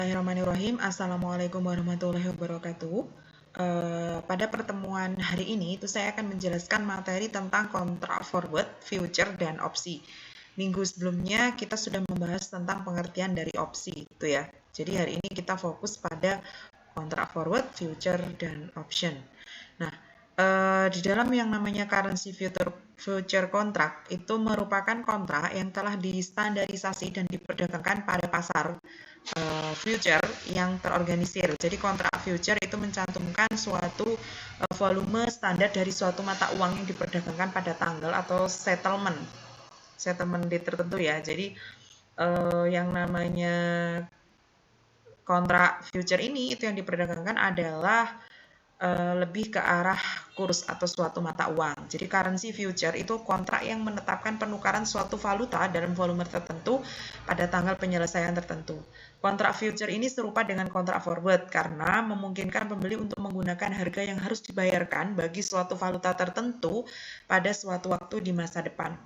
Bismillahirrahmanirrahim. Assalamualaikum warahmatullahi wabarakatuh. Pada pertemuan hari ini itu saya akan menjelaskan materi tentang kontrak forward, future, dan opsi. Minggu sebelumnya kita sudah membahas tentang pengertian dari opsi itu ya. Jadi hari ini kita fokus pada kontrak forward, future, dan option. Nah, di dalam yang namanya currency future contract itu merupakan kontrak yang telah distandarisasi dan diperdagangkan pada pasar future yang terorganisir. Jadi kontrak future itu mencantumkan suatu volume standar dari suatu mata uang yang diperdagangkan pada tanggal atau settlement date tertentu ya. Jadi yang namanya kontrak future ini itu yang diperdagangkan adalah lebih ke arah kurs atau suatu mata uang. Jadi currency future itu kontrak yang menetapkan penukaran suatu valuta dalam volume tertentu pada tanggal penyelesaian tertentu. Kontrak future ini serupa dengan kontrak forward karena memungkinkan pembeli untuk menggunakan harga yang harus dibayarkan bagi suatu valuta tertentu pada suatu waktu di masa depan.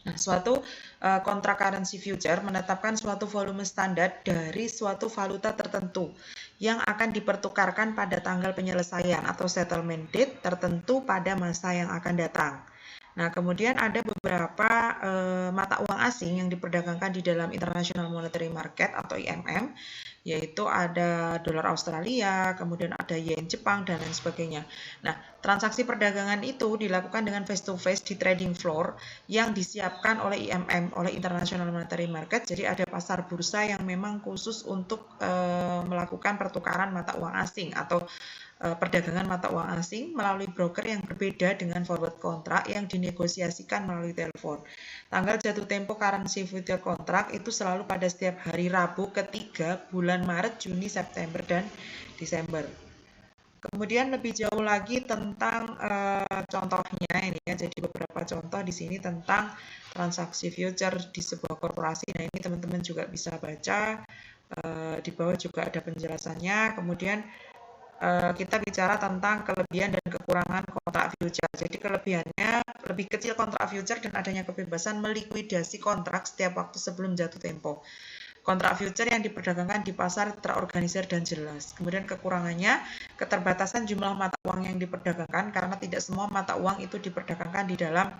Nah, suatu kontrak currency future menetapkan suatu volume standar dari suatu valuta tertentu yang akan dipertukarkan pada tanggal penyelesaian atau settlement date tertentu pada masa yang akan datang. Nah, kemudian ada beberapa mata uang asing yang diperdagangkan di dalam International Monetary Market atau IMM, yaitu ada dolar Australia, kemudian ada yen Jepang, dan lain sebagainya. Nah, transaksi perdagangan itu dilakukan dengan face-to-face di trading floor yang disiapkan oleh IMM, oleh International Monetary Market. Jadi ada pasar bursa yang memang khusus untuk melakukan pertukaran mata uang asing atau perdagangan mata uang asing melalui broker yang berbeda dengan forward contract yang dinegosiasikan melalui telepon. Tanggal jatuh tempo currency future contract itu selalu pada setiap hari Rabu ketiga bulan Maret, Juni, September, dan Desember. Kemudian lebih jauh lagi tentang contohnya ini ya, jadi beberapa contoh di sini tentang transaksi future di sebuah korporasi. Nah ini teman-teman juga bisa baca, di bawah juga ada penjelasannya. Kemudian kita bicara tentang kelebihan dan kekurangan kontrak future. Jadi kelebihannya lebih kecil kontrak future dan adanya kebebasan melikuidasi kontrak setiap waktu sebelum jatuh tempo. Kontrak future yang diperdagangkan di pasar terorganisir dan jelas. Kemudian kekurangannya, keterbatasan jumlah mata uang yang diperdagangkan karena tidak semua mata uang itu diperdagangkan di dalam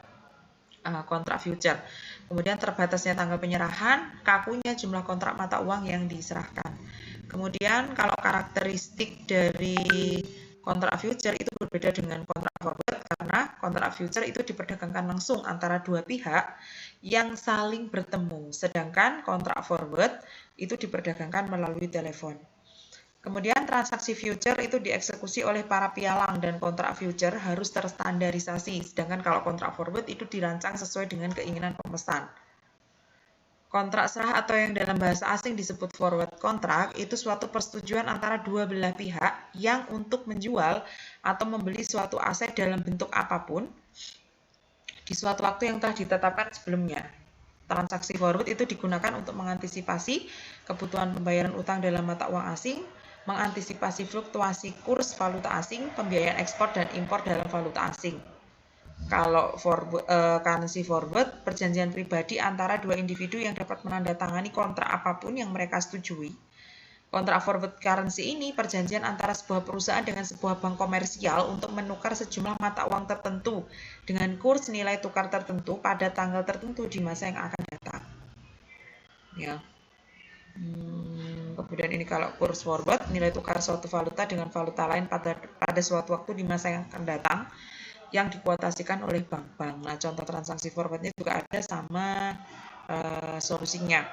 kontrak future. Kemudian terbatasnya tanggal penyerahan, kakunya jumlah kontrak mata uang yang diserahkan. Kemudian kalau karakteristik dari kontrak future itu berbeda dengan kontrak forward karena kontrak future itu diperdagangkan langsung antara dua pihak yang saling bertemu, sedangkan kontrak forward itu diperdagangkan melalui telepon. Kemudian transaksi future itu dieksekusi oleh para pialang dan kontrak future harus terstandarisasi, sedangkan kalau kontrak forward itu dirancang sesuai dengan keinginan pemesan. Kontrak serah atau yang dalam bahasa asing disebut forward contract itu suatu persetujuan antara dua belah pihak yang untuk menjual atau membeli suatu aset dalam bentuk apapun di suatu waktu yang telah ditetapkan sebelumnya. Transaksi forward itu digunakan untuk mengantisipasi kebutuhan pembayaran utang dalam mata uang asing, mengantisipasi fluktuasi kurs valuta asing, pembiayaan ekspor dan impor dalam valuta asing. Kalau currency forward, perjanjian pribadi antara dua individu yang dapat menandatangani kontrak apapun yang mereka setujui. Kontrak forward currency ini perjanjian antara sebuah perusahaan dengan sebuah bank komersial untuk menukar sejumlah mata uang tertentu dengan kurs nilai tukar tertentu pada tanggal tertentu di masa yang akan datang. Ya. Kemudian ini kalau kurs forward, nilai tukar suatu valuta dengan valuta lain pada suatu waktu di masa yang akan datang yang dikuotasikan oleh bank-bank. Nah, contoh transaksi forwardnya juga ada sama solusinya.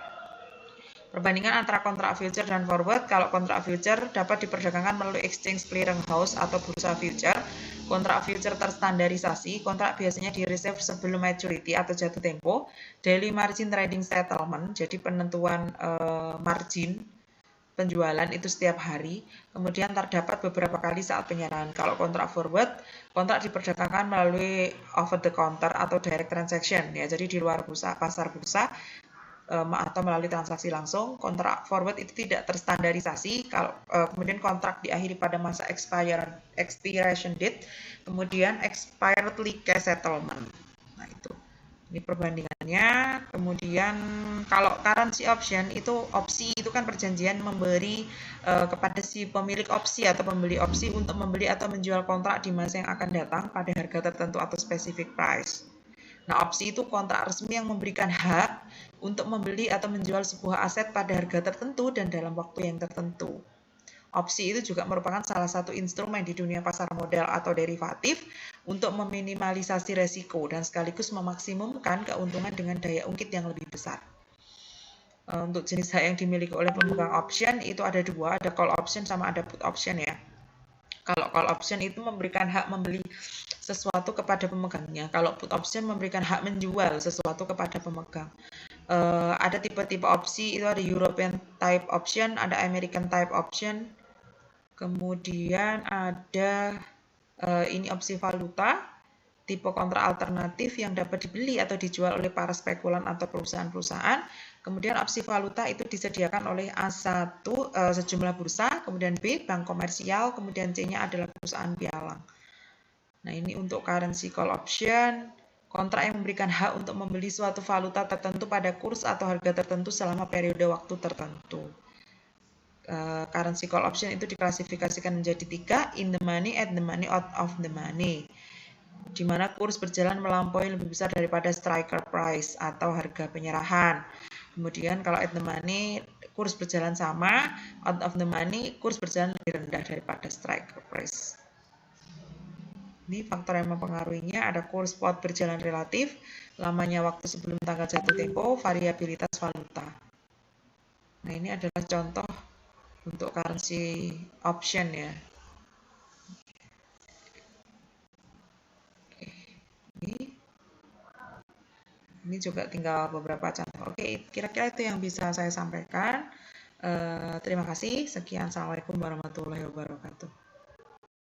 Perbandingan antara kontrak future dan forward, kalau kontrak future dapat diperdagangkan melalui exchange clearing house atau bursa future. Kontrak future terstandarisasi, kontrak biasanya di-reserve sebelum maturity atau jatuh tempo. Daily margin trading settlement, jadi penentuan margin penjualan itu setiap hari, kemudian terdapat beberapa kali saat penyerahan. Kalau kontrak forward, kontrak diperdagangkan melalui over the counter atau direct transaction, ya. Jadi di luar pasar bursa atau melalui transaksi langsung. Kontrak forward itu tidak terstandarisasi. Kalau kemudian kontrak diakhiri pada masa expiration date, kemudian expiredly cash settlement. Nah itu. Ini perbandingannya. Kemudian kalau currency option itu opsi itu kan perjanjian memberi kepada si pemilik opsi atau pembeli opsi untuk membeli atau menjual kontrak di masa yang akan datang pada harga tertentu atau specific price. Nah, opsi itu kontrak resmi yang memberikan hak untuk membeli atau menjual sebuah aset pada harga tertentu dan dalam waktu yang tertentu. Opsi itu juga merupakan salah satu instrumen di dunia pasar modal atau derivatif untuk meminimalisasi resiko dan sekaligus memaksimumkan keuntungan dengan daya ungkit yang lebih besar. Untuk jenis hak yang dimiliki oleh pemegang option itu ada dua, ada call option sama ada put option ya. Kalau call option itu memberikan hak membeli sesuatu kepada pemegangnya. Kalau put option memberikan hak menjual sesuatu kepada pemegang. Ada tipe-tipe opsi, itu ada European type option, ada American type option. Kemudian ada ini opsi valuta, tipe kontrak alternatif yang dapat dibeli atau dijual oleh para spekulan atau perusahaan-perusahaan. Kemudian opsi valuta itu disediakan oleh A1 sejumlah bursa, kemudian B bank komersial, kemudian C-nya adalah perusahaan pialang. Nah, ini untuk currency call option, kontrak yang memberikan hak untuk membeli suatu valuta tertentu pada kurs atau harga tertentu selama periode waktu tertentu. Currency call option itu diklasifikasikan menjadi 3, in the money, at the money, out of the money, di mana kurs berjalan melampaui lebih besar daripada striker price atau harga penyerahan. Kemudian kalau at the money, kurs berjalan sama, out of the money, kurs berjalan lebih rendah daripada striker price. Ini faktor yang mempengaruhinya ada kurs spot berjalan relatif, lamanya waktu sebelum tanggal jatuh tempo, variabilitas valuta. Nah, ini adalah contoh untuk currency option ya. Oke. Ini juga tinggal beberapa contoh. Oke, kira-kira itu yang bisa saya sampaikan. Terima kasih. Sekian. Assalamualaikum warahmatullahi wabarakatuh.